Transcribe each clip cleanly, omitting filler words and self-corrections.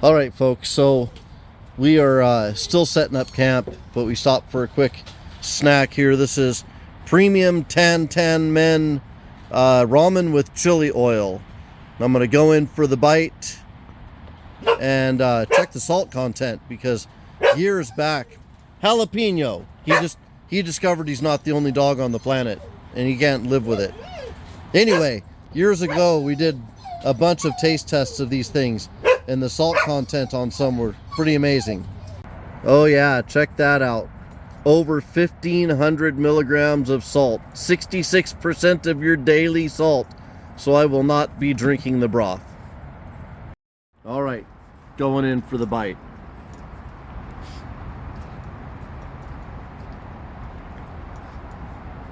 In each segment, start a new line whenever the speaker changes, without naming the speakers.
All right, folks, so we are still setting up camp, but we stopped for a quick snack here. This is premium Tan Men ramen with chili oil. I'm gonna go in for the bite and check the salt content, because years back, Jalopy, he discovered he's not the only dog on the planet and he can't live with it. Anyway, years ago we did a bunch of taste tests of these things, and the salt content on some were pretty amazing. Oh yeah, check that out. Over 1,500 milligrams of salt, 66% of your daily salt. So I will not be drinking the broth. All right, going in for the bite.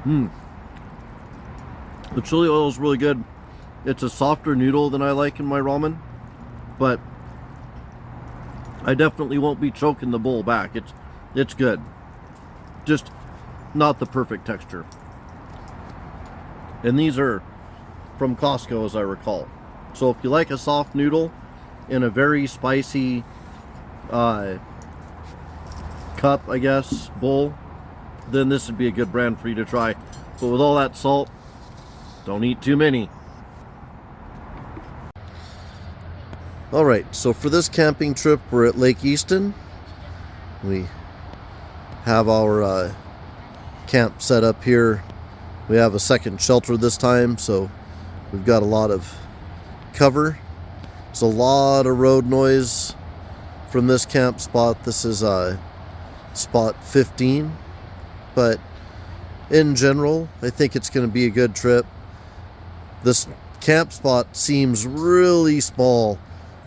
The chili oil is really good. It's a softer noodle than I like in my ramen, but I definitely won't be choking the bowl back. It's good. Just not the perfect texture. And these are from Costco, as I recall. So if you like a soft noodle in a very spicy cup, I guess, bowl, then this would be a good brand for you to try. But with all that salt, don't eat too many. All right, so for this camping trip, we're at Lake Easton. We have our camp set up here. We have a second shelter this time, so we've got a lot of cover. There's a lot of road noise from this camp spot. This is spot 15, but in general, I think it's going to be a good trip. This camp spot seems really small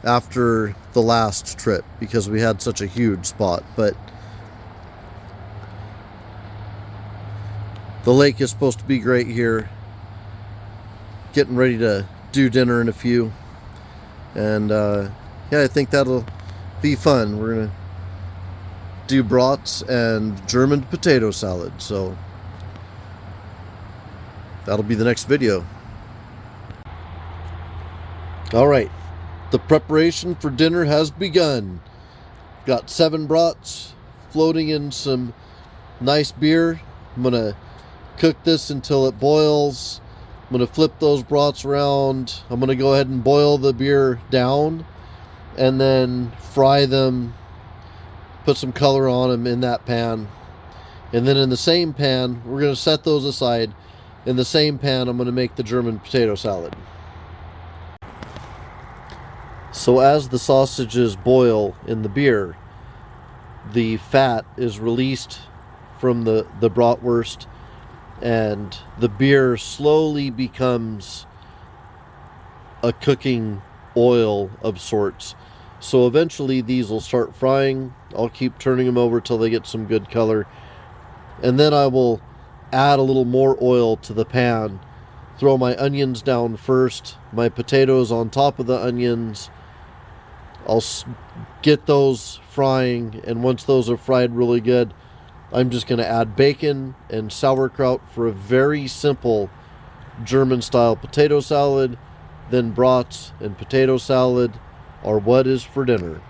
after the last trip because we had such a huge spot, but the lake is supposed to be great here. Getting ready to do dinner in a few, and yeah, I think that'll be fun. We're gonna do brats and German potato salad, so that'll be the next video. All right, the preparation for dinner has begun. Got 7 brats floating in some nice beer. I'm gonna cook this until it boils. I'm gonna flip those brats around. I'm gonna go ahead and boil the beer down and then fry them, put some color on them in that pan. And then in the same pan, we're gonna set those aside. In the same pan, I'm gonna make the German potato salad. So as the sausages boil in the beer, the fat is released from the bratwurst, and the beer slowly becomes a cooking oil of sorts. So eventually these will start frying. I'll keep turning them over till they get some good color, and then I will add a little more oil to the pan, throw my onions down first, my potatoes on top of the onions. I'll get those frying, and once those are fried really good, I'm just going to add bacon and sauerkraut for a very simple German style potato salad. Then brats and potato salad are what is for dinner.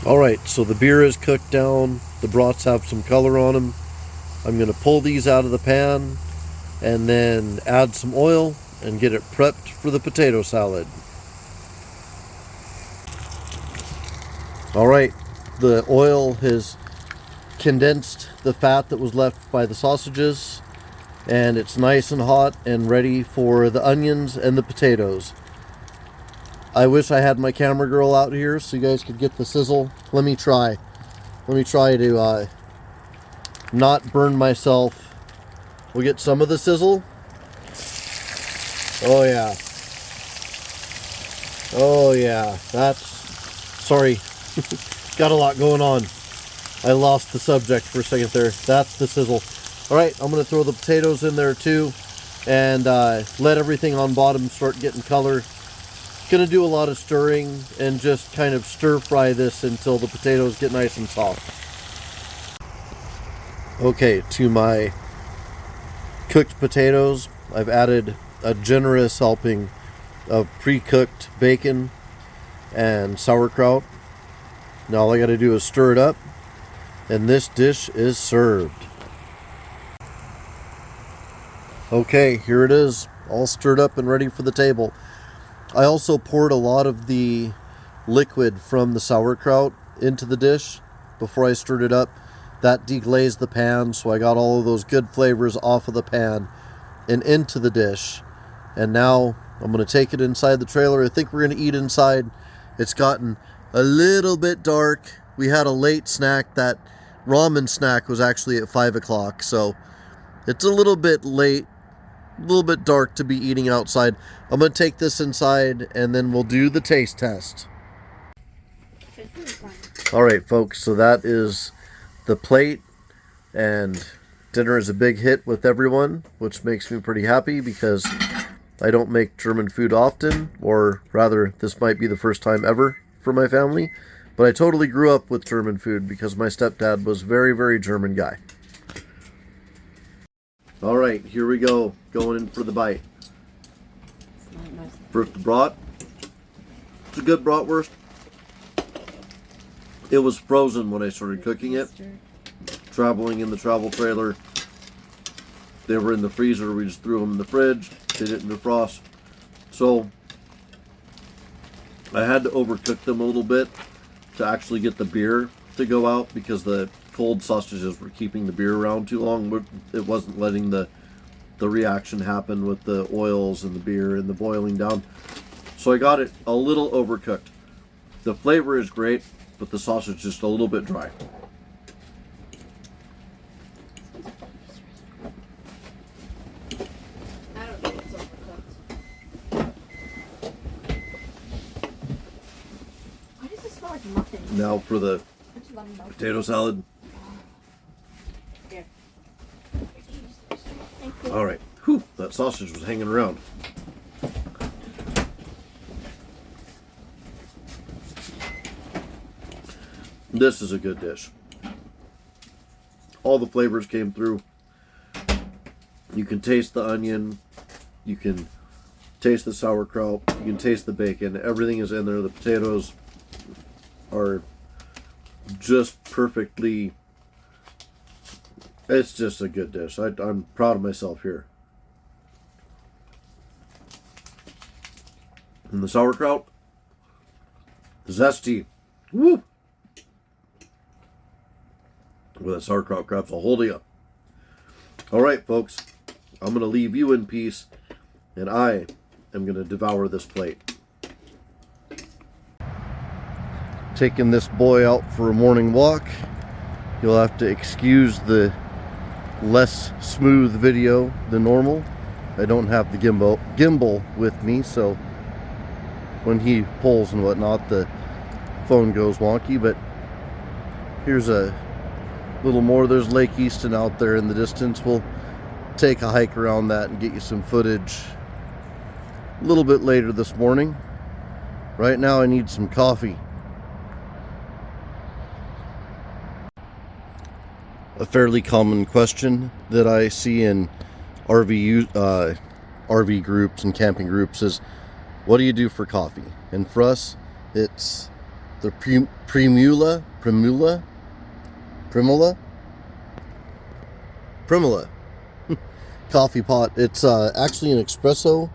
Alright, so the beer is cooked down, the brats have some color on them. I'm going to pull these out of the pan and then add some oil and get it prepped for the potato salad. Alright, the oil has condensed the fat that was left by the sausages, and it's nice and hot and ready for the onions and the potatoes. I wish I had my camera girl out here so you guys could get the sizzle. Let me try to not burn myself. We'll get some of the sizzle. Oh yeah, that's Sorry, got a lot going on. I lost the subject for a second there. That's the sizzle. All right, I'm gonna throw the potatoes in there too, and let everything on bottom start getting color. Gonna do a lot of stirring and just kind of stir fry this until the potatoes get nice and soft. Okay, to my cooked potatoes, I've added a generous helping of pre-cooked bacon and sauerkraut. Now all I gotta do is stir it up, and this dish is served. Okay, here it is, all stirred up and ready for the table. I also poured a lot of the liquid from the sauerkraut into the dish before I stirred it up. That deglazed the pan, so I got all of those good flavors off of the pan and into the dish. And now I'm going to take it inside the trailer. I think we're going to eat inside. It's gotten a little bit dark. We had a late snack. That ramen snack was actually at 5 o'clock, so it's a little bit late, a little bit dark to be eating outside. I'm going to take this inside and then we'll do the taste test. All right, folks, so that is the plate, and dinner is a big hit with everyone, which makes me pretty happy because I don't make German food often, or rather, this might be the first time ever for my family, but I totally grew up with German food because my stepdad was a very, very German guy. All right, here we go, going in for the bite. First, the brat. It's a good bratwurst. It was frozen when I started cooking it. Traveling in the travel trailer. They were in the freezer. We just threw them in the fridge. They didn't defrost. So I had to overcook them a little bit to actually get the beer to go out, because the cold sausages were keeping the beer around too long. It wasn't letting the reaction happen with the oils and the beer and the boiling down. So I got it a little overcooked. The flavor is great, but the sausage is just a little bit dry.
I don't think it's overcooked. Why does it smell like muffins?
Now for the potato salad.
Here.
All right. Whew, that sausage was hanging around. This is a good dish. All the flavors came through. You can taste the onion. You can taste the sauerkraut. You can taste the bacon. Everything is in there. The potatoes are just perfectly... It's just a good dish. I'm proud of myself here. And the sauerkraut, zesty. Woo! Well, that sauerkraut grabs a hold of you. All right, folks. I'm going to leave you in peace, and I am going to devour this plate. Taking this boy out for a morning walk. You'll have to excuse the less smooth video than normal. I don't have the gimbal with me, so when he pulls and whatnot, the phone goes wonky. But here's a little more. There's Lake Easton out there in the distance. We'll take a hike around that and get you some footage a little bit later this morning. Right now I need some coffee. A fairly common question that I see in RV groups and camping groups is, what do you do for coffee? And for us, it's the Primula coffee pot. It's actually an espresso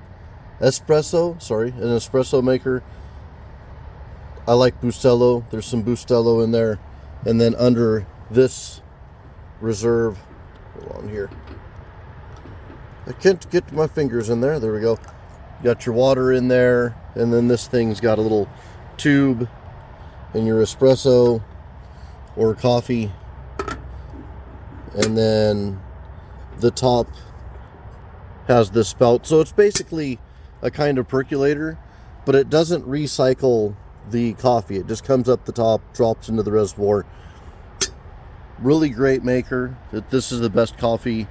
maker. I like Bustelo. There's some Bustelo in there. And then under this reserve, hold on here, I can't get my fingers in there. There we go. You got your water in there, and then this thing's got a little tube and your espresso or coffee, and then the top has this spout. So it's basically a kind of percolator, but it doesn't recycle the coffee. It just comes up the top, drops into the reservoir. Really great maker. This is the best coffee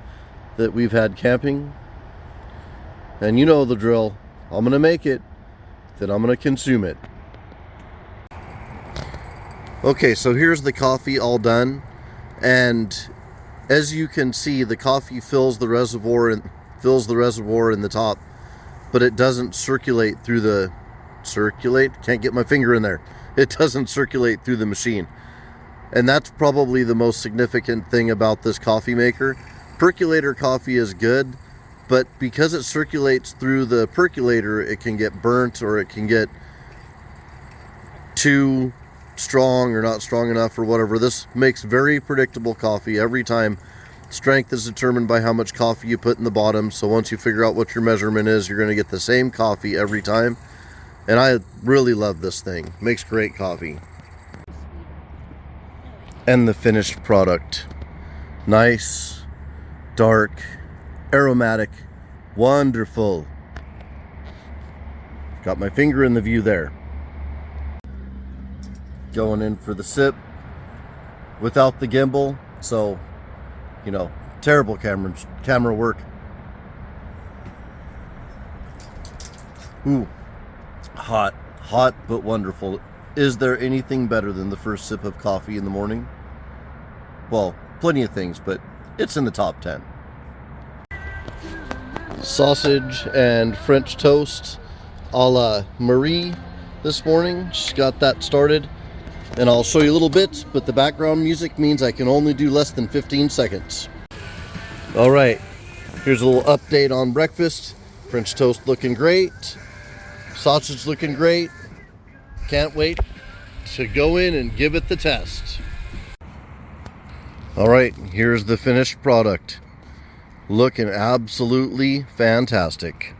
that we've had camping. And you know the drill. I'm gonna make it, then I'm gonna consume it. Okay, so here's the coffee all done, and as you can see, the coffee fills the reservoir in the top, but it doesn't circulate through the can't get my finger in there. It doesn't circulate through the machine. And that's probably the most significant thing about this coffee maker. Percolator coffee is good, but because it circulates through the percolator, it can get burnt, or it can get too strong or not strong enough or whatever. This makes very predictable coffee every time. Strength is determined by how much coffee you put in the bottom, so once you figure out what your measurement is, you're going to get the same coffee every time. And I really love this thing. Makes great coffee. And the finished product. Nice, dark, aromatic, wonderful. Got my finger in the view there. Going in for the sip without the gimbal, so you know, terrible camera work. Ooh, hot but wonderful. Is there anything better than the first sip of coffee in the morning? Well, plenty of things, but it's in the top 10. Sausage and French toast a la Marie this morning. She's got that started. And I'll show you little bits, but the background music means I can only do less than 15 seconds. All right, here's a little update on breakfast. French toast looking great. Sausage looking great. Can't wait to go in and give it the test. All right, here's the finished product. Looking absolutely fantastic.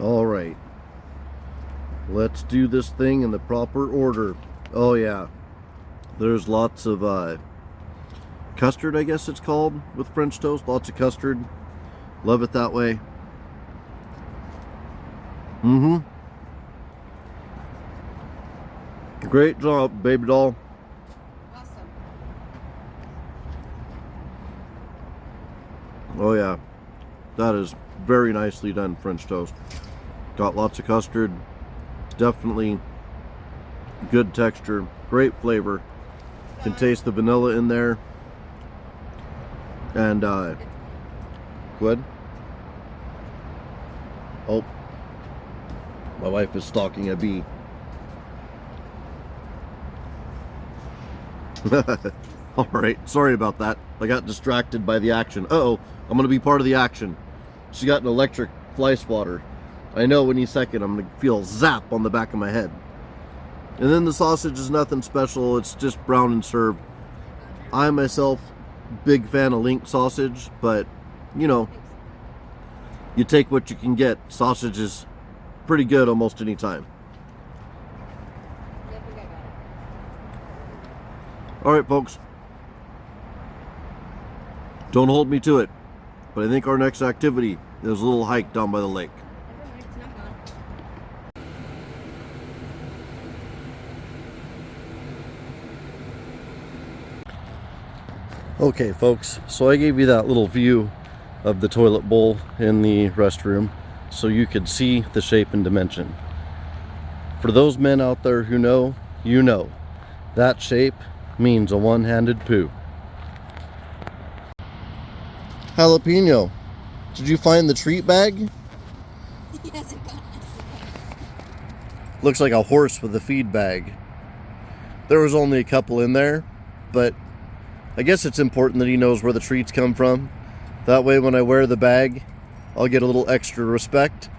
All right, let's do this thing in the proper order. Oh yeah, there's lots of custard, I guess it's called, with French toast. Lots of custard. Love it that way. Great job, baby doll.
Awesome.
Oh yeah, that is very nicely done French toast. Got lots of custard. Definitely good texture, great flavor. Can taste the vanilla in there. And go ahead. Oh, my wife is stalking a bee. All right, sorry about that. I got distracted by the action. Uh-oh, I'm gonna be part of the action. She got an electric fly swatter. I know any second I'm gonna feel zap on the back of my head. And then the sausage is nothing special. It's just brown and served. I myself, big fan of link sausage, but you know, you take what you can get. Sausage is pretty good almost any time. All right, folks. Don't hold me to it, but I think our next activity is a little hike down by the lake. Okay folks, so I gave you that little view of the toilet bowl in the restroom so you could see the shape and dimension. For those men out there who know, you know, that shape means a one-handed poo. Jalapeno, did you find the treat bag?
Yes, it got us.
Looks like a horse with a feed bag. There was only a couple in there, but I guess it's important that he knows where the treats come from. That way when I wear the bag, I'll get a little extra respect.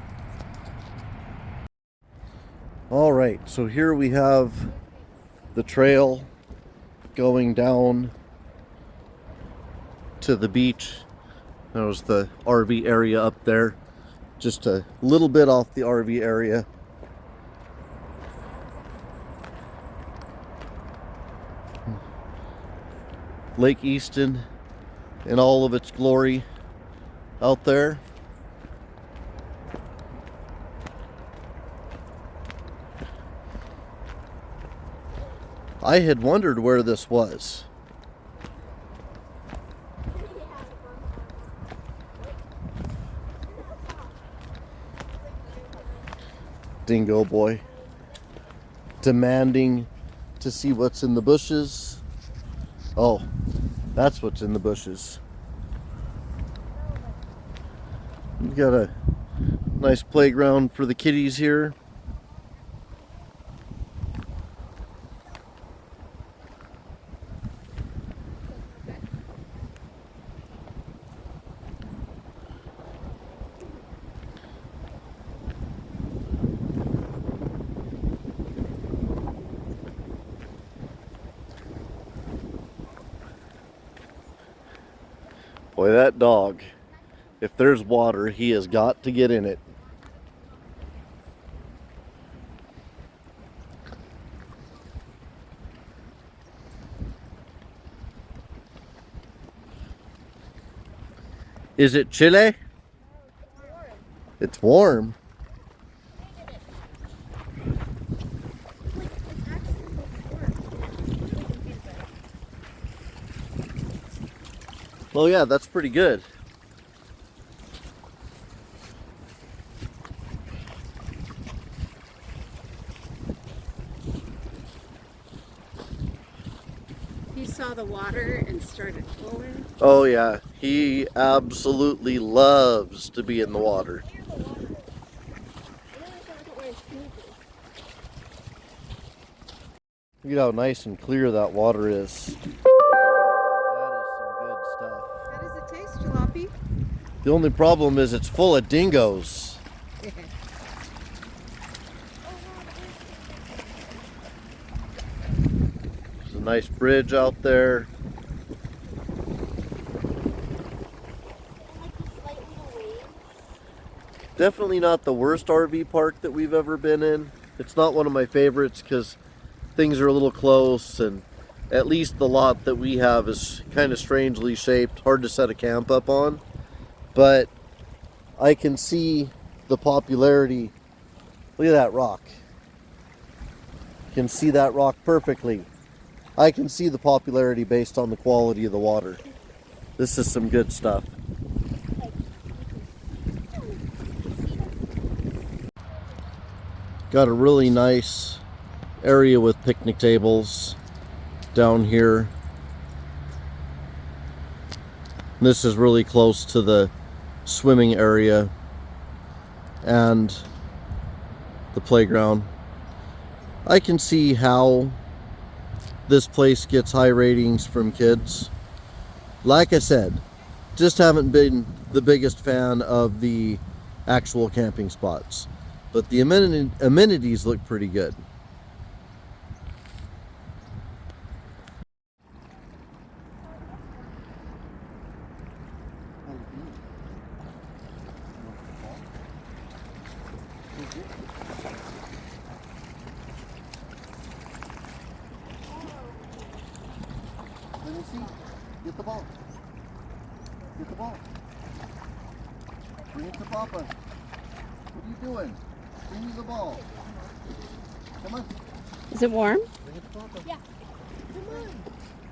All right, so here we have the trail going down to the beach. There's the RV area up there. Just a little bit off the RV area. Lake Easton in all of its glory out there. I had wondered where this was. Dingo boy. Demanding to see what's in the bushes. Oh, that's what's in the bushes. We've got a nice playground for the kitties here. Boy, that dog, if there's water, he has got to get in it. Is it chilly? It's warm. Well, yeah, that's pretty good.
He saw the water and started flowing.
Oh, yeah. He absolutely loves to be in the water. Look at how nice and clear that water is. That is some good stuff.
How does it taste, Jalopy?
The only problem is it's full of dingoes. There's a nice bridge out there. Definitely not the worst RV park that we've ever been in. It's not one of my favorites because things are a little close, and at least the lot that we have is kind of strangely shaped, hard to set a camp up on. But I can see the popularity. Look at that rock. You can see that rock perfectly. I can see the popularity based on the quality of the water. This is some good stuff. Got a really nice area with picnic tables down here. This is really close to the swimming area and the playground. I can see how this place gets high ratings from kids. Like I said, just haven't been the biggest fan of the actual camping spots, but the amenities look pretty good. Let me see. Get the ball. Get the ball. Bring it to Papa. What are you doing? Bring me the ball. Come on.
Is it warm?
Bring it to Papa.
Yeah. Come on.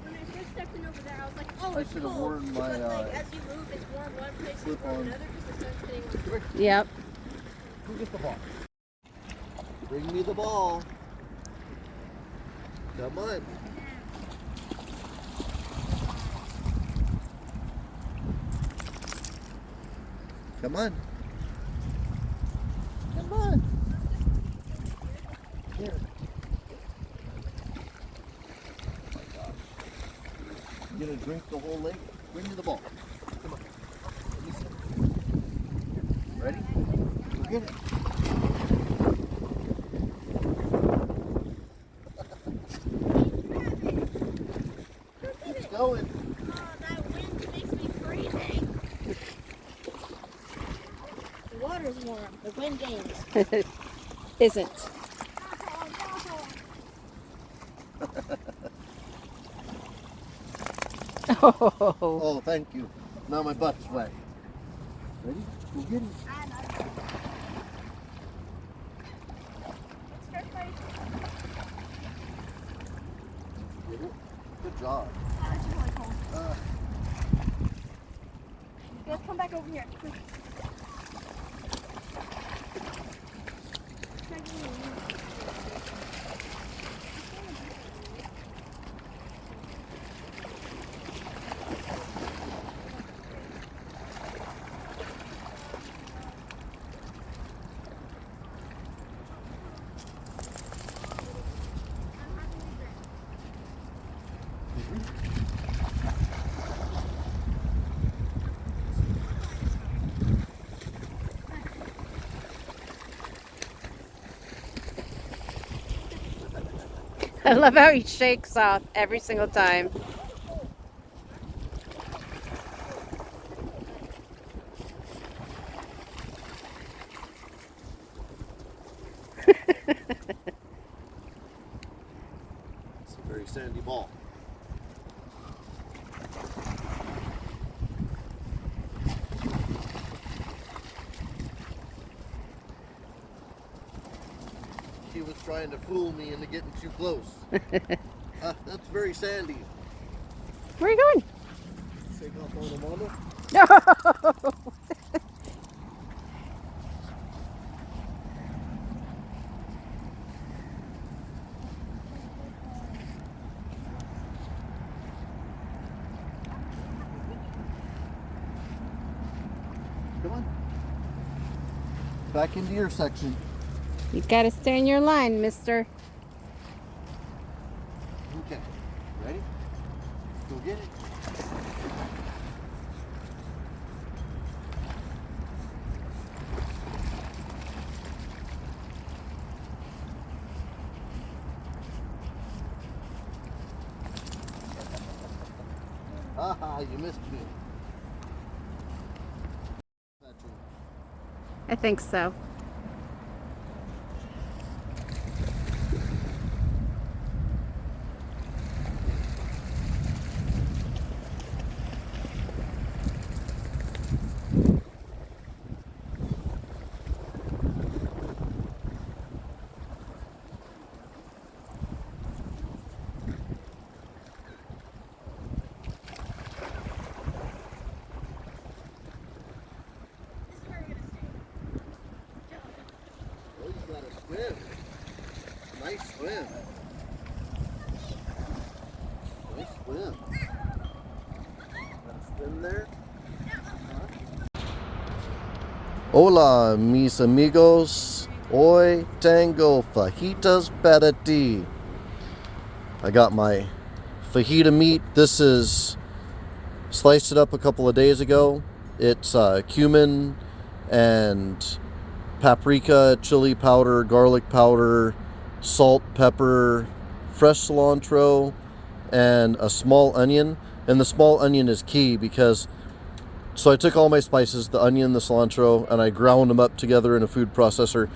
When I first stepped in over there, I was like, oh,
I
it's
should have
cold.
worn my
But like, as you move, it's warm one place, it's
slip
warm
on.
another because the sun's hitting on the
Yep.
Who gets the ball? Bring me the ball. Come on. Come on. Come on. Here. Oh my gosh. You gonna drink the whole lake? Bring me the ball. Come on. Let me see. Ready? Go get it. It's going.
Oh, that wind makes me freezing. The water's warm. The wind ain't.
Isn't. Oh.
Oh, thank you. Now my butt's wet. Ready? Go get it. job.
Oh, it's really cold. Let's come back over here. Quick.
I love how he shakes off every single time.
It's a very sandy ball. He was trying to fool me into getting too close. That's very sandy.
Where are you going?
Take off all the mama.
No!
Come on. Back into your section.
You gotta stay in your line, mister.
Okay. Ready? Go get it. Haha, you missed me.
I think so.
Swim. Nice swim. Nice swim. Got a swim there? Hola, mis amigos. Hoy tengo fajitas para ti. I got my fajita meat. This is sliced it up a couple of days ago. It's cumin and paprika, chili powder, garlic powder, salt, pepper, fresh cilantro, and a small onion. And the small onion is key because, so I took all my spices, the onion, the cilantro, and I ground them up together in a food processor.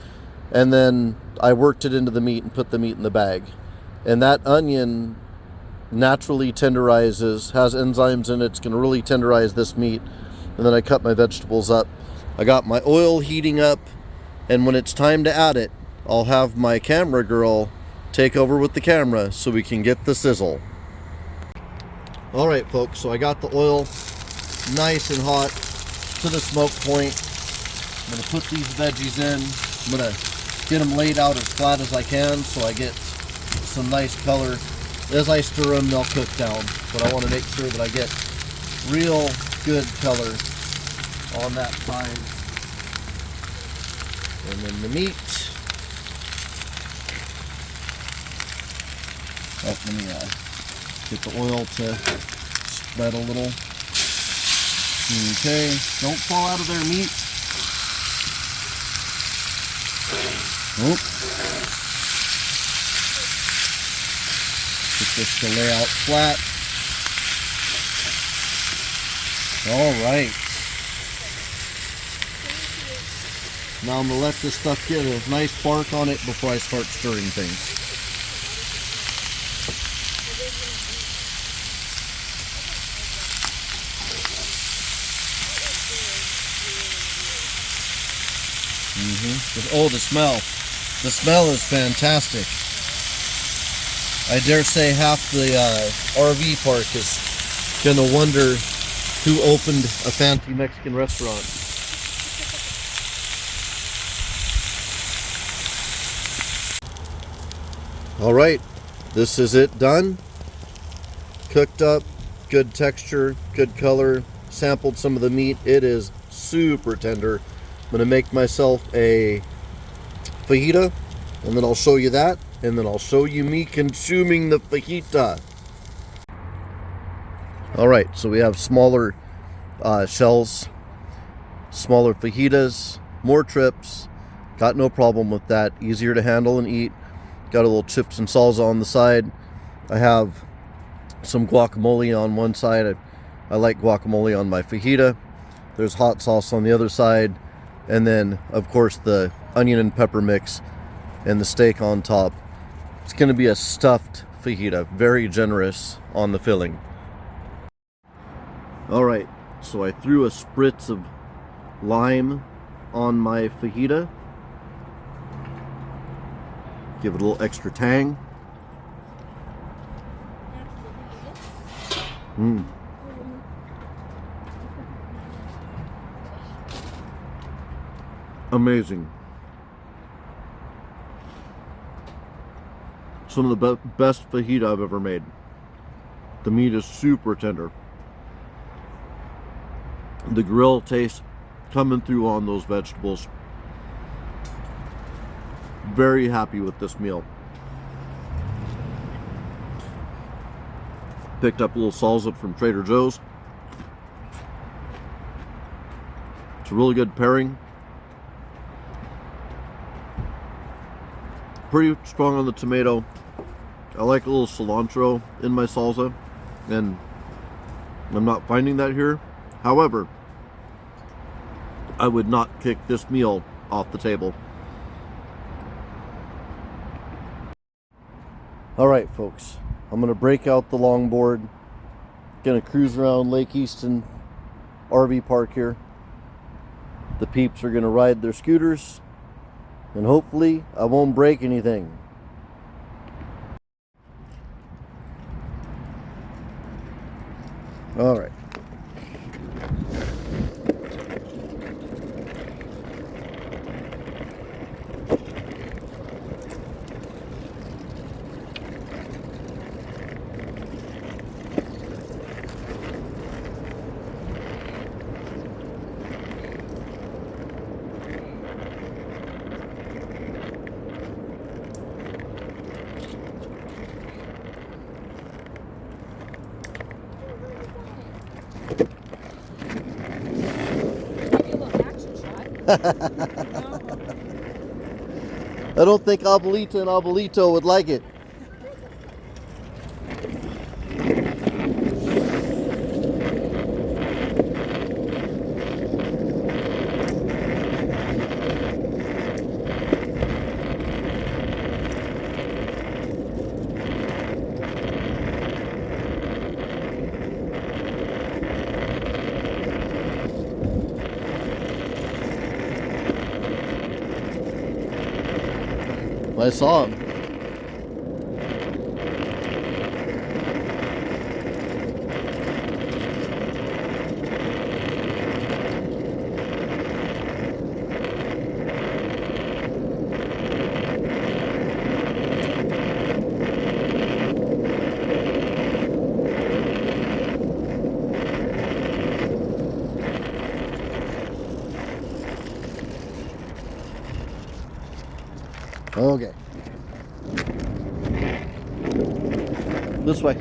And then I worked it into the meat and put the meat in the bag. And that onion naturally tenderizes, has enzymes in it. It's going to really tenderize this meat. And then I cut my vegetables up. I got my oil heating up. And when it's time to add it, I'll have my camera girl take over with the camera so we can get the sizzle. All right, folks, so I got the oil nice and hot to the smoke point. I'm gonna put these veggies in. I'm gonna get them laid out as flat as I can so I get some nice color. As I stir them, they'll cook down, but I wanna make sure that I get real good color on that side. And then the meat. Oh, let me get the oil to spread a little. Okay, don't fall out of there, meat. Oh. Get this to lay out flat. All right. Now I'm going to let this stuff get a nice bark on it before I start stirring things. Oh, the smell. The smell is fantastic. I dare say half the RV park is gonna wonder who opened a fancy Mexican restaurant. All right, this is it done. Cooked up, good texture, good color. Sampled some of the meat. It is super tender. I'm gonna make myself a fajita, and then I'll show you that, and then I'll show you me consuming the fajita. All right, so we have smaller shells, smaller fajitas, more trips. Got no problem with that. Easier to handle and eat. Got a little chips and salsa on the side. I have some guacamole on one side. I like guacamole on my fajita. There's hot sauce on the other side. And then, of course, the onion and pepper mix and the steak on top. It's going to be a stuffed fajita. Very generous on the filling. All right, so I threw a spritz of lime on my fajita. Give it a little extra tang. Amazing. Some of the best fajita I've ever made. The meat is super tender. The grill taste coming through on those vegetables. Very happy with this meal. Picked up a little salsa from Trader Joe's. It's a really good pairing. Pretty strong on the tomato. I like a little cilantro in my salsa, and I'm not finding that here. However, I would not kick this meal off the table. All right, folks, I'm gonna break out the longboard. Gonna cruise around Lake Easton RV park here. The peeps are gonna ride their scooters, and hopefully I won't break anything. All right. I don't think Abuelita and Abuelito would like it. I saw him. Okay. This way.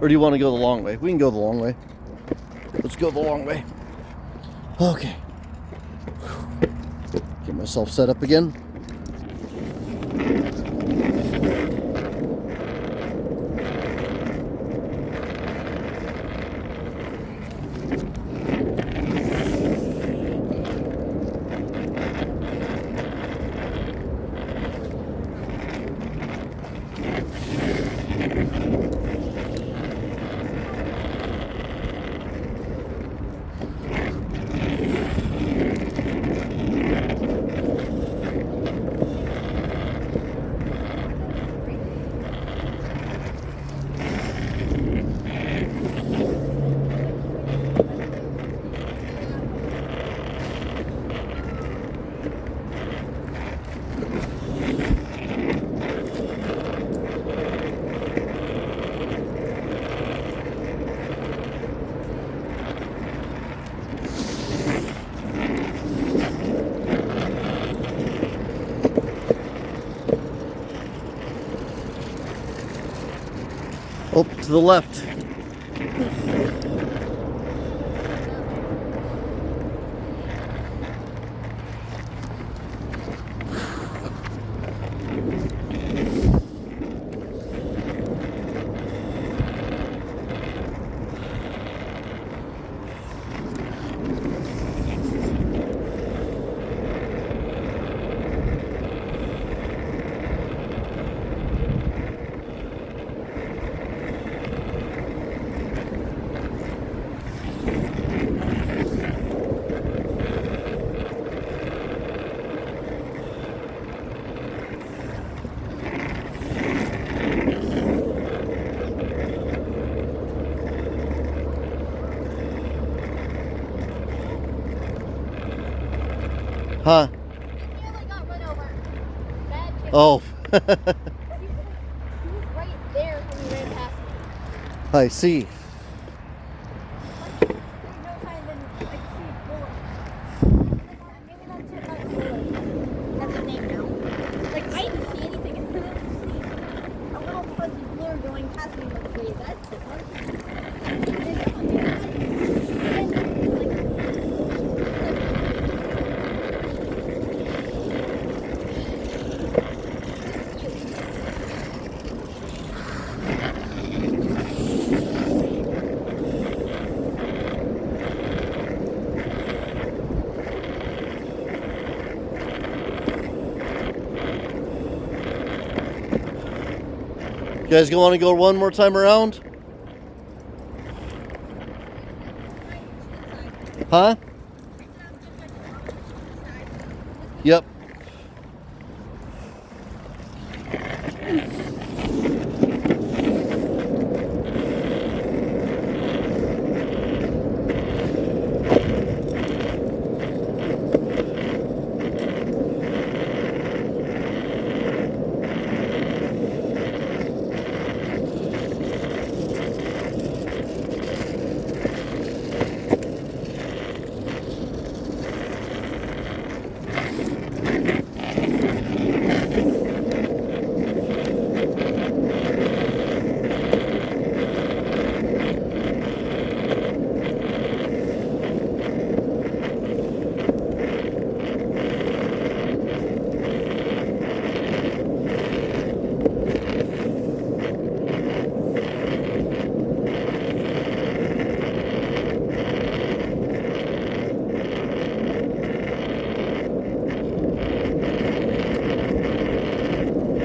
Or do you want to go the long way? We can go the long way. Let's go the long way. Okay. Get myself set up again. Oh, to the left. Huh?
I nearly got run over. Bad tip.
Oh.
He was right there when he ran past me.
I see.
There's no sign then I could see his bullet. Maybe that tip might be bullet. That's his name now. Like I didn't see anything. I couldn't see a little fuzzy blur going past me. Like, wait, that's tip.
You guys want to go one more time around? Huh? Yep.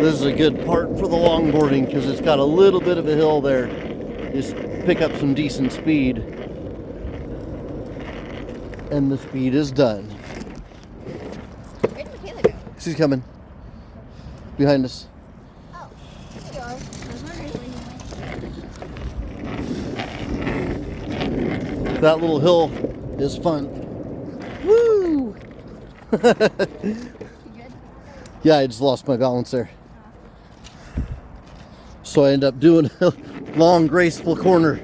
This is a good part for the longboarding because it's got a little bit of a hill there. Just pick up some decent speed. And the speed is done.
Where did Michaela go?
She's coming. Behind us.
Oh, there you are. I was wondering when you went.
That little hill is fun. Woo!
You good?
Yeah, I just lost my balance there. So I end up doing a long, graceful corner.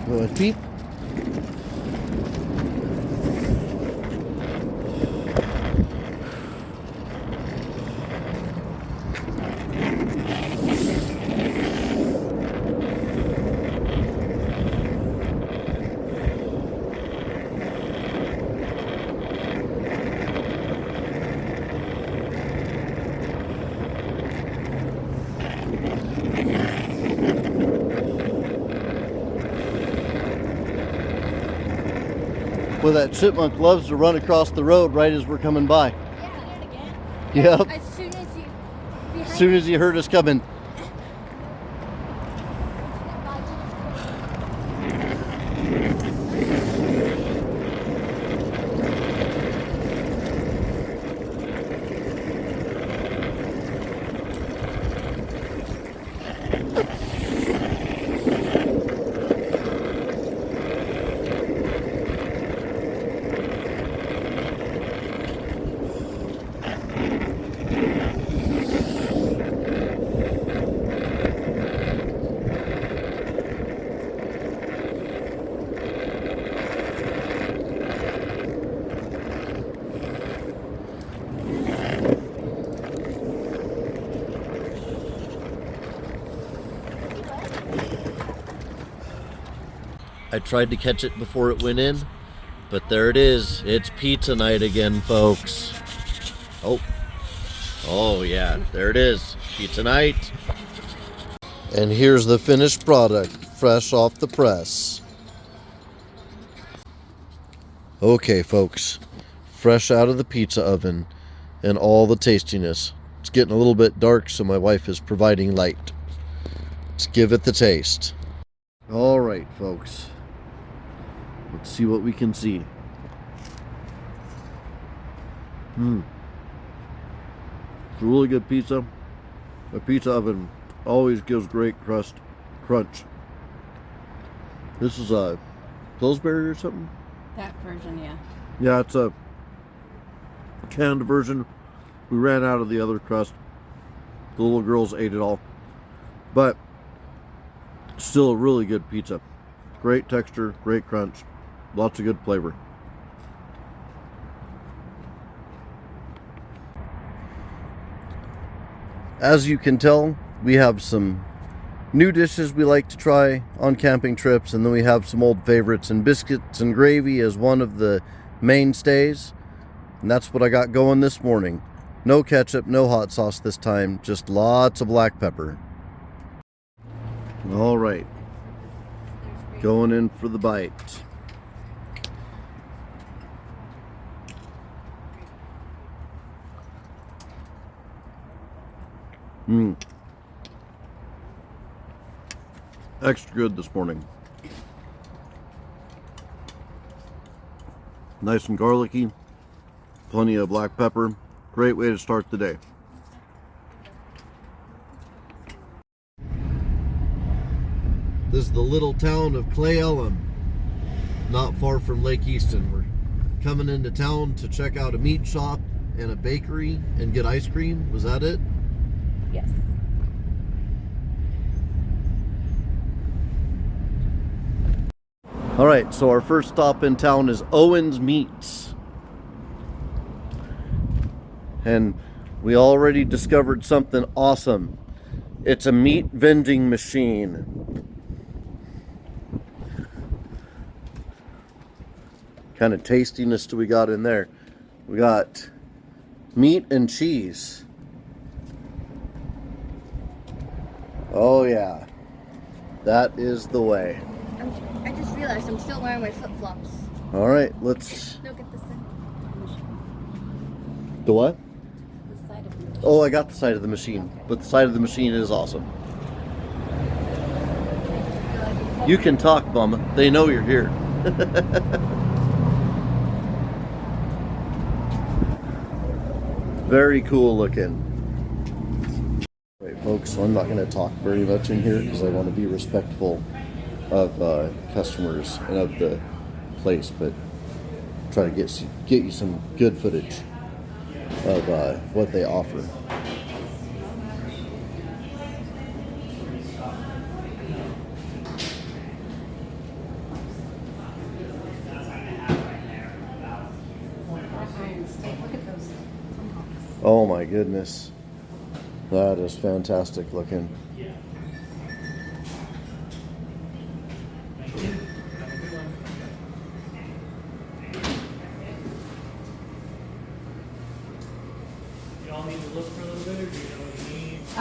Go ahead, Pete. Well, that chipmunk loves to run across the road right as we're coming by.
Yeah,
Yep.
as soon as you
As soon as he heard us coming. I tried to catch it before it went in, but there it is. It's pizza night again, folks. Oh yeah, there it is. Pizza night. And here's the finished product, fresh off the press. Okay, folks, fresh out of the pizza oven and all the tastiness. It's getting a little bit dark, so my wife is providing light. Let's give it the taste. All right, folks. Let's see what we can see. It's a really good pizza. A pizza oven always gives great crunch. This is a Pillsbury or something?
That version, yeah.
Yeah, it's a canned version. We ran out of the other crust. The little girls ate it all. But still a really good pizza. Great texture, great crunch. Lots of good flavor. As you can tell, we have some new dishes we like to try on camping trips, and then we have some old favorites, and biscuits and gravy is one of the mainstays. And that's what I got going this morning. No ketchup, no hot sauce this time, just lots of black pepper. All right, going in for the bite. Extra good this morning. Nice and garlicky, plenty of black pepper. Great way to start the day. This is the little town of Cle Elem, not far from Lake Easton. We're coming into town to check out a meat shop and a bakery and get ice cream. Was that it?
Yes.
All right, so our first stop in town is Owen's Meats. And we already discovered something awesome. It's a meat vending machine. Kind of tastiness do we got in there? We got meat and cheese. Oh yeah, that is the way.
I just realized I'm still wearing my flip-flops.
All right, let's...
Look at this thing.
The what?
The side of the machine.
Oh, I got the side of the machine, but the side of the machine is awesome. You can talk, Bum. They know you're here. Very cool looking. Right, folks, so I'm not going to talk very much in here because I want to be respectful of customers and of the place, but try to get you some good footage of what they offer.
Look at those tomahawks.
Oh my goodness, that is fantastic looking.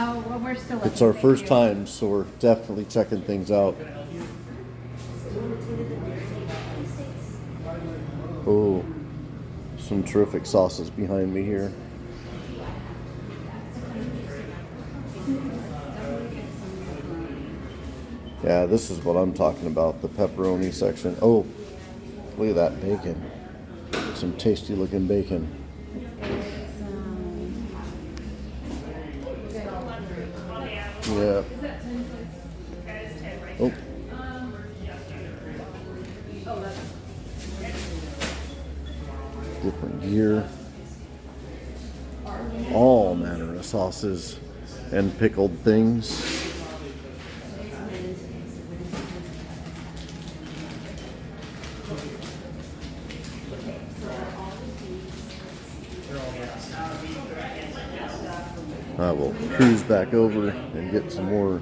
Oh, well, we're still
It's our first time, so we're definitely checking things out. Oh, some terrific sauces behind me here. Yeah, this is what I'm talking about, the pepperoni section. Oh, look at that bacon. Some tasty looking bacon. Yeah. Oh. Different gear. All manner of sauces and pickled things. I will cruise back over and get some more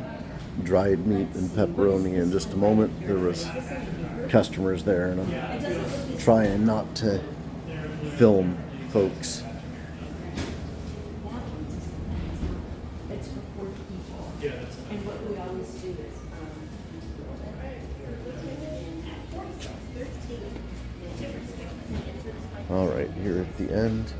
dried meat and pepperoni in just a moment. There was customers there, and I'm trying not to film folks.
And what we always do is
All right, here at the end.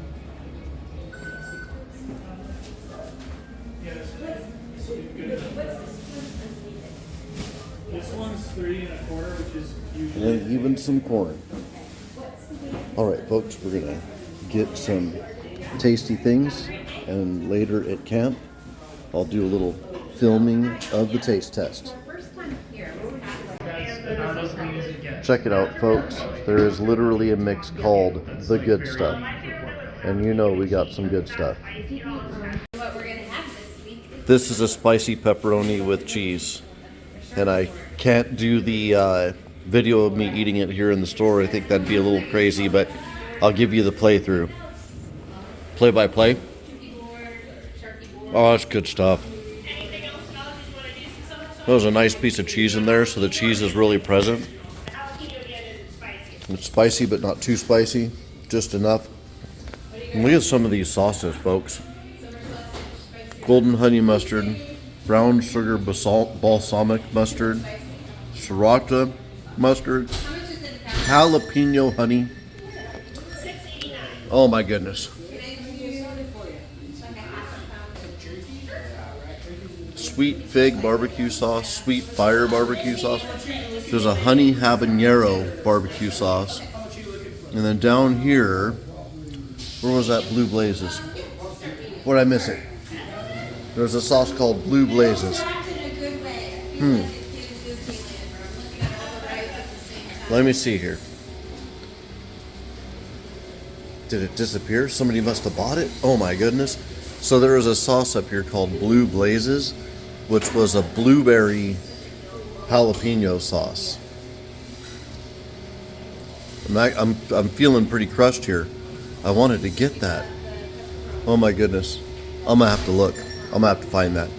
This one's 3 1/4, which is usually.
And even some corn. All right, folks, we're gonna get some tasty things, and later at camp, I'll do a little filming of the taste test. Check it out, folks. There is literally a mix called the good stuff, and you know we got some good stuff. This is a spicy pepperoni with cheese, and I can't do the video of me eating it here in the store. I think that'd be a little crazy, but I'll give you the playthrough. Play by play. Oh, that's good stuff. That was a nice piece of cheese in there, so the cheese is really present. It's spicy, but not too spicy, just enough. And look at some of these sauces, folks. Golden honey mustard, brown sugar balsamic mustard, sriracha mustard, jalapeno honey. Oh my goodness. Sweet fig barbecue sauce, sweet fire barbecue sauce. There's a honey habanero barbecue sauce. And then down here, where was that Blue Blazes? What did I miss it? There's a sauce called Blue Blazes. Let me see here. Did it disappear? Somebody must have bought it? Oh my goodness. So there was a sauce up here called Blue Blazes, which was a blueberry jalapeno sauce. I'm feeling pretty crushed here. I wanted to get that. Oh my goodness. I'm gonna have to look. I'm gonna have to find that.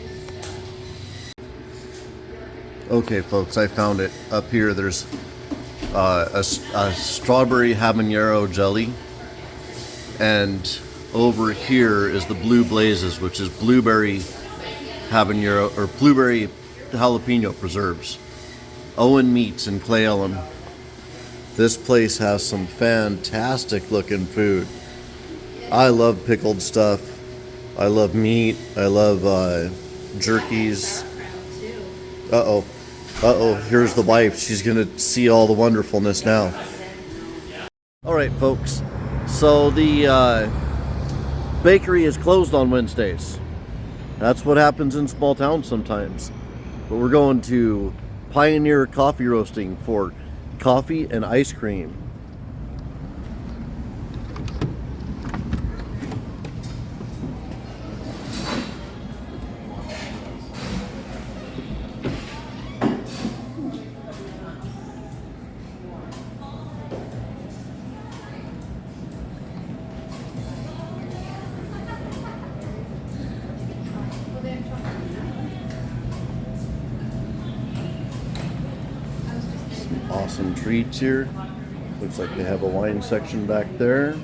Okay, folks, I found it. Up here, there's a strawberry habanero jelly, and over here is the Blue Blazes, which is blueberry habanero or blueberry jalapeno preserves. Owen Meats in Cle Elem. This place has some fantastic looking food. I love pickled stuff. I love meat. I love jerkies. Uh-oh, here's the wife. She's gonna see all the wonderfulness now. All right, folks. So the bakery is closed on Wednesdays. That's what happens in small towns sometimes. But we're going to Pioneer Coffee Roasting for coffee and ice cream. Awesome treats here. Looks like they have a wine section back there.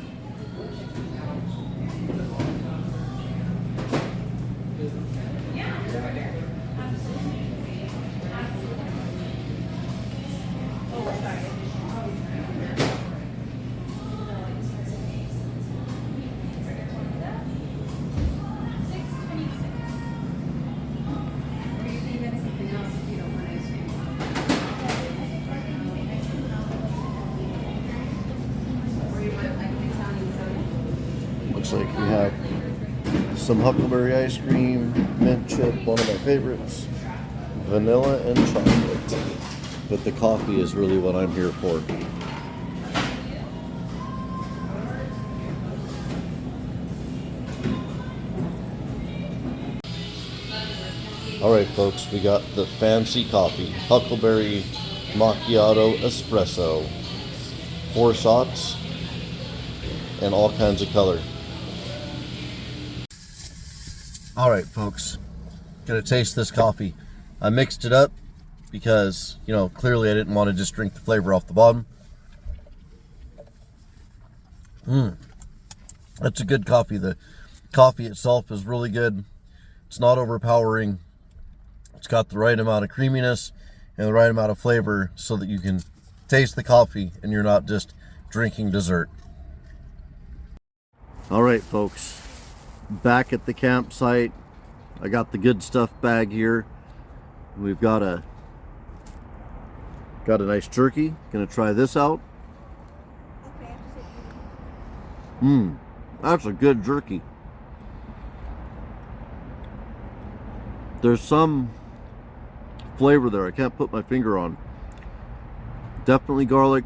Some huckleberry ice cream, mint chip, one of my favorites, vanilla and chocolate. But the coffee is really what I'm here for. All right, folks, we got the fancy coffee, huckleberry macchiato espresso, 4 shots, and all kinds of color. All right, folks, gonna taste this coffee. I mixed it up because, you know, clearly I didn't want to just drink the flavor off the bottom. That's a good coffee. The coffee itself is really good. It's not overpowering. It's got the right amount of creaminess and the right amount of flavor so that you can taste the coffee and you're not just drinking dessert. All right, folks, back at the campsite. I got the good stuff bag here. We've got a nice jerky. Gonna try this out. That's a good jerky. There's some flavor there I can't put my finger on. Definitely garlic,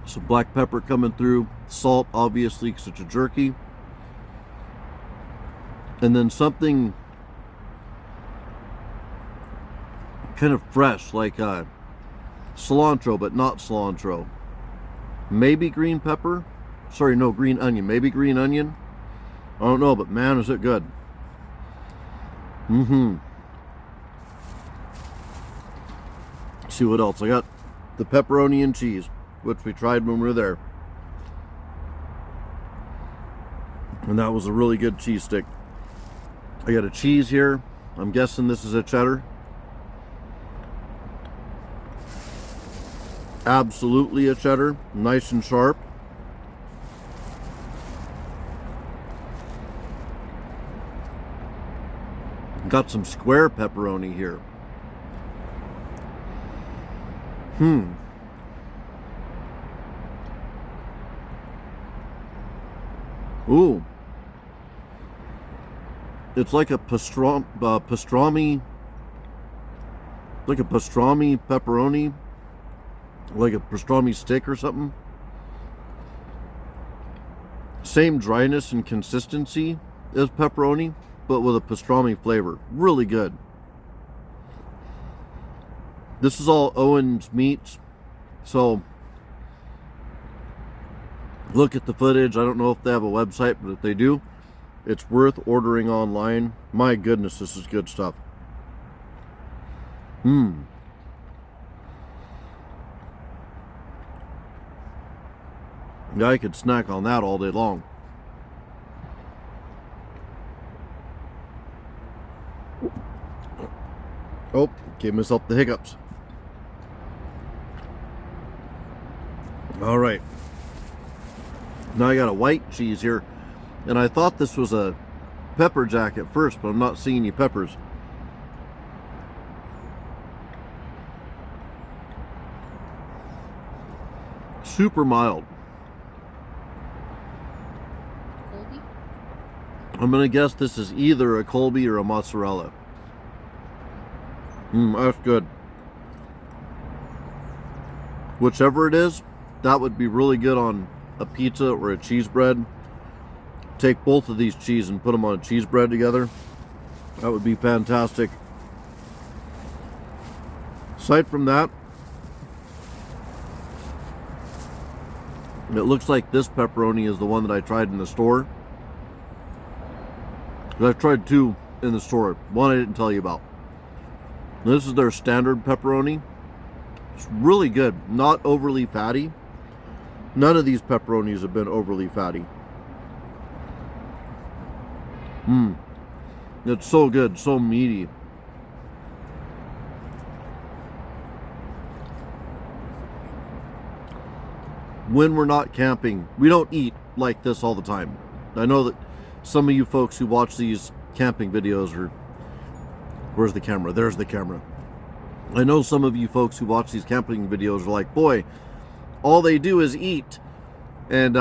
some black pepper coming through, salt obviously because it's a jerky, and then something kind of fresh like cilantro, but not cilantro. Maybe green pepper. Sorry, no, green onion. Maybe green onion. I don't know, but man, is it good. Let's see what else. I got the pepperoni and cheese, which we tried when we were there. And that was a really good cheese stick. I got a cheese here. I'm guessing this is a cheddar. Absolutely a cheddar. Nice and sharp. Got some square pepperoni here. Ooh. It's like a pastrami, like a pastrami pepperoni, like a pastrami stick or something. Same dryness and consistency as pepperoni, but with a pastrami flavor. Really good. This is all Owen's meats, so look at the footage. I don't know if they have a website, but if they do, it's worth ordering online. My goodness, this is good stuff. Yeah, I could snack on that all day long. Oh, gave myself the hiccups. All right. Now I got a white cheese here, and I thought this was a pepper jack at first, but I'm not seeing any peppers. Super mild.
Colby?
I'm gonna guess this is either a Colby or a mozzarella. That's good. Whichever it is, that would be really good on a pizza or a cheese bread. Take both of these cheese and put them on a cheese bread together. That would be fantastic. Aside from that, it looks like this pepperoni is the one that I tried in the store. I tried 2 in the store. One I didn't tell you about. This is their standard pepperoni. It's really good. Not overly fatty. None of these pepperonis have been overly fatty. It's so good, so meaty. When we're not camping, we don't eat like this all the time. I know that some of you folks who watch these camping videos are... Where's the camera? There's the camera. I know some of you folks who watch these camping videos are like, boy, all they do is eat. And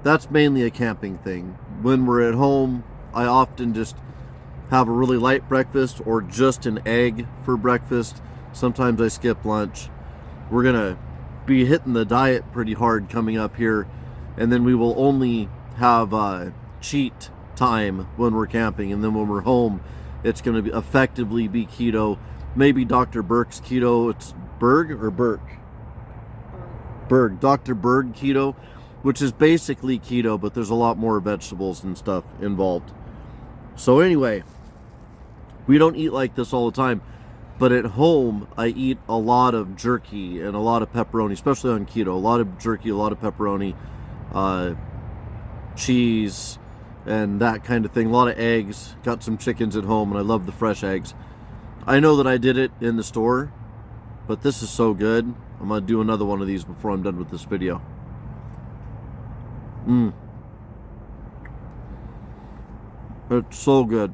that's mainly a camping thing. When we're at home, I often just have a really light breakfast or just an egg for breakfast. Sometimes I skip lunch. We're gonna be hitting the diet pretty hard coming up here, and then we will only have cheat time when we're camping, and then when we're home it's going to be effectively be keto. Maybe Dr. Berg's keto. It's Berg or Burke? Berg. Dr. Berg keto, which is basically keto, but there's a lot more vegetables and stuff involved. So anyway, we don't eat like this all the time, but at home I eat a lot of jerky and a lot of pepperoni, especially on keto. A lot of jerky, a lot of pepperoni, cheese, and that kind of thing. A lot of eggs. Got some chickens at home, and I love the fresh eggs. I know that I did it in the store, but this is so good. I'm going to do another one of these before I'm done with this video. It's so good.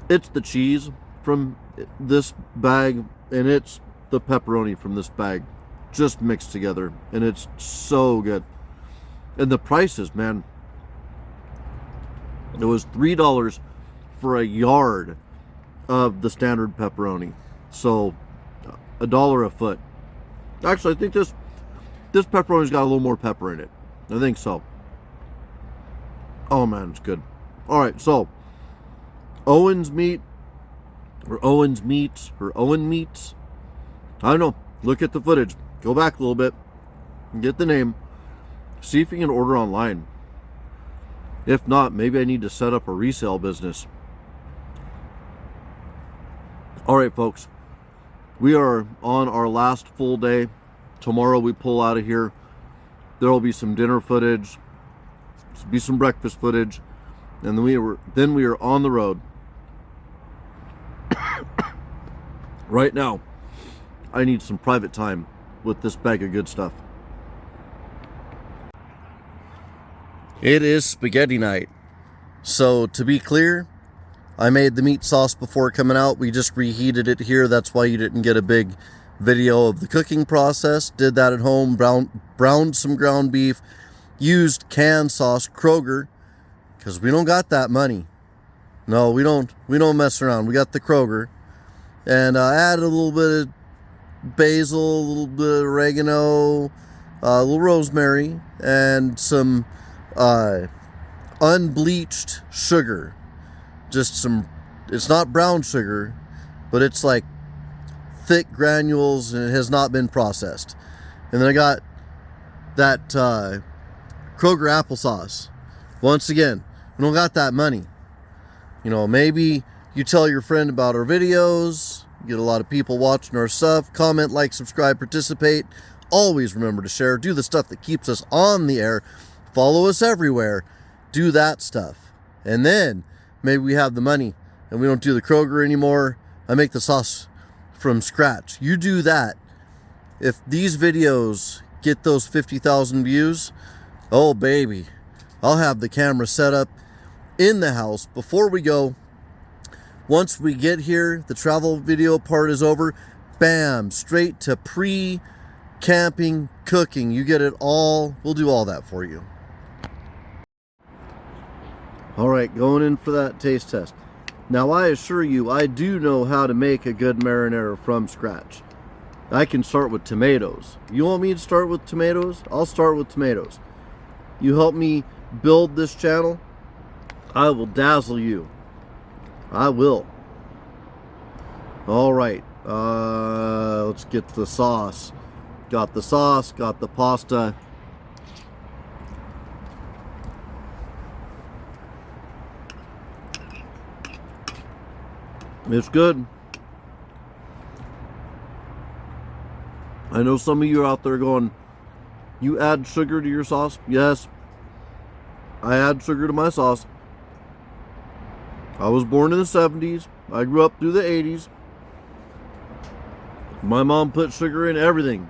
It's the cheese from this bag, and it's the pepperoni from this bag, just mixed together, and it's so good. And the prices, man, it was $3 for a yard of the standard pepperoni, so $1 a foot. Actually, I think this pepperoni's got a little more pepper in it. I think so. Oh man, it's good. All right, so Owen's meat, or Owen's meats, or Owen meats. I don't know. Look at the footage. Go back a little bit and get the name. See if you can order online. If not, maybe I need to set up a resale business. All right, folks. We are on our last full day. Tomorrow we pull out of here. There will be some dinner footage. There'll be some breakfast footage. And then we are on the road. Right now, I need some private time with this bag of good stuff. It is spaghetti night. So to be clear, I made the meat sauce before coming out. We just reheated it here. That's why you didn't get a big video of the cooking process. Did that at home. Browned some ground beef. Used canned sauce, Kroger, because we don't got that money. No, we don't mess around. We got the Kroger. And added a little bit of basil, a little bit of oregano, a little rosemary, and some unbleached sugar. Just some, it's not brown sugar, but it's like thick granules, and it has not been processed. And then I got that Kroger applesauce. Once again, we don't got that money. You know, maybe you tell your friend about our videos, get a lot of people watching our stuff, comment, like, subscribe, participate. Always remember to share. Do the stuff that keeps us on the air. Follow us everywhere. Do that stuff. And then maybe we have the money and we don't do the Kroger anymore. I make the sauce from scratch. You do that. If these videos get those 50,000 views, oh baby, I'll have the camera set up in the house before we go. Once we get here, the travel video part is over. Bam, straight to pre-camping cooking. You get it all. We'll do all that for you. All right, going in for that taste test. Now, I assure you, I do know how to make a good marinara from scratch. I can start with tomatoes. You want me to start with tomatoes? I'll start with tomatoes. You help me build this channel, I will dazzle you. I will. All right, let's get the sauce. Got the sauce, got the pasta. It's good. I know some of you are out there going, you add sugar to your sauce? Yes, I add sugar to my sauce. I was born in the 70s. I grew up through the 80s. My mom put sugar in everything.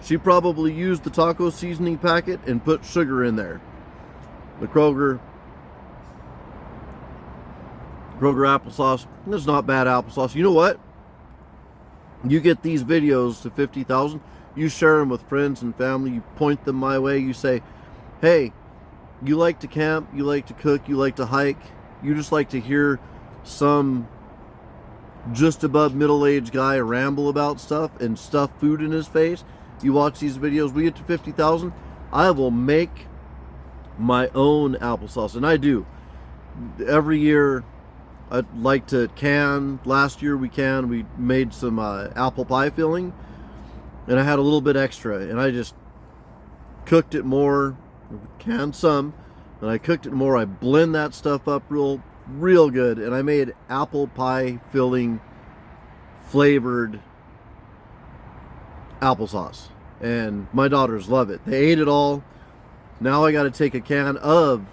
She probably used the taco seasoning packet and put sugar in there. The Kroger applesauce. It's not bad applesauce. You know what? You get these videos to 50,000. You share them with friends and family. You point them my way. You say, hey, you like to camp, you like to cook, you like to hike, you just like to hear some just above middle-aged guy ramble about stuff and stuff food in his face, you watch these videos, we get to 50,000, I will make my own applesauce. And I do. Every year, I like to can. Last year we made some apple pie filling, and I had a little bit extra, and I just cooked it more, canned some, and I cooked it more. I blend that stuff up real good, and I made apple pie filling flavored applesauce, and my daughters love it. They ate it all. Now I got to take a can of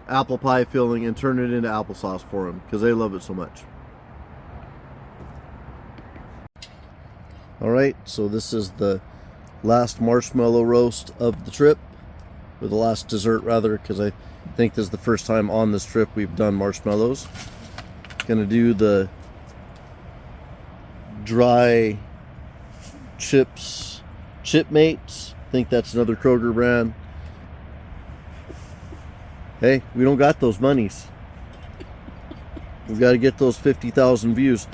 apple pie filling and turn it into applesauce for them because they love it so much. All right, so this is the last marshmallow roast of the trip, or the last dessert rather, because I think this is the first time on this trip we've done marshmallows. Gonna do the dry chips, Chipmates. I think that's another Kroger brand. Hey, we don't got those monies. We've got to get those 50,000 views.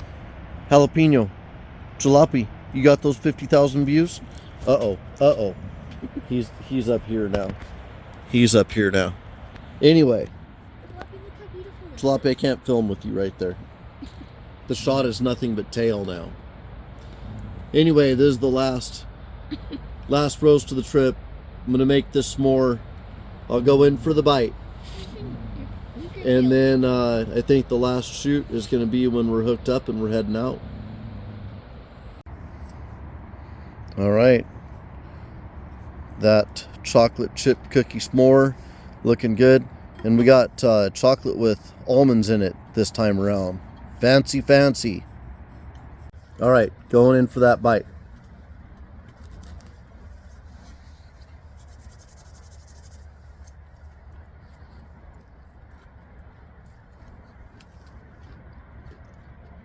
Jalapeno, Jalopy, you got those 50,000 views? Uh-oh. He's up here now. He's up here now. Anyway, Jalopy, I can't film with you right there. The shot is nothing but tail now. Anyway, this is the last roast of the trip. I'm gonna make this s'more. I'll go in for the bite. And then I think the last shoot is going to be when we're hooked up and we're heading out. All right. That chocolate chip cookie s'more looking good. And we got chocolate with almonds in it this time around. Fancy. All right, going in for that bite.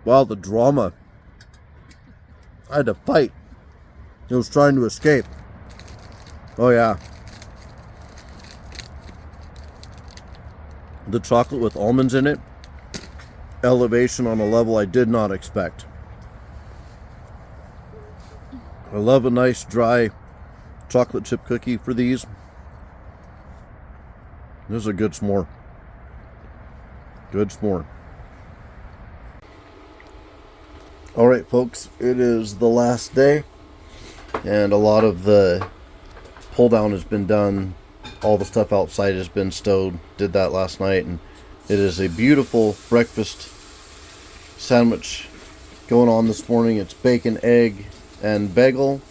Wow, the drama. I had to fight. It was trying to escape. Oh yeah. The chocolate with almonds in it. Elevation on a level I did not expect. I love a nice dry chocolate chip cookie for these. This is a good s'more. Good s'more. All right, folks, it is the last day, and a lot of the pull down has been done. All the stuff outside has been stowed. Did that last night, and it is a beautiful breakfast sandwich going on this morning. It's bacon, egg, and bagel.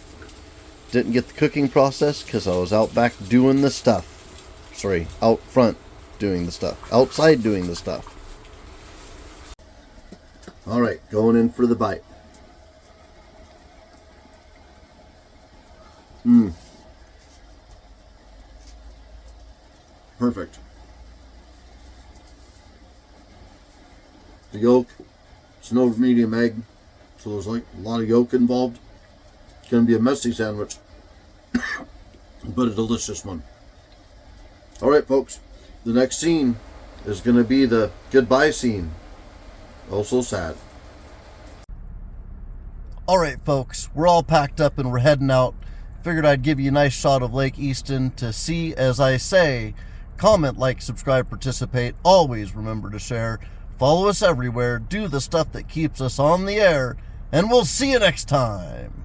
Didn't get the cooking process because I was out back doing the stuff. Sorry, out front doing the stuff. Outside doing the stuff. All right, going in for the bite. Perfect. The yolk, it's an over medium egg, so there's like a lot of yolk involved. It's going to be a messy sandwich, but a delicious one. All right, folks, the next scene is going to be the goodbye scene. Also sad. All right, folks, we're all packed up and we're heading out. Figured I'd give you a nice shot of Lake Easton to see, as I say. Comment, like, subscribe, participate. Always remember to share. Follow us everywhere. Do the stuff that keeps us on the air. And we'll see you next time.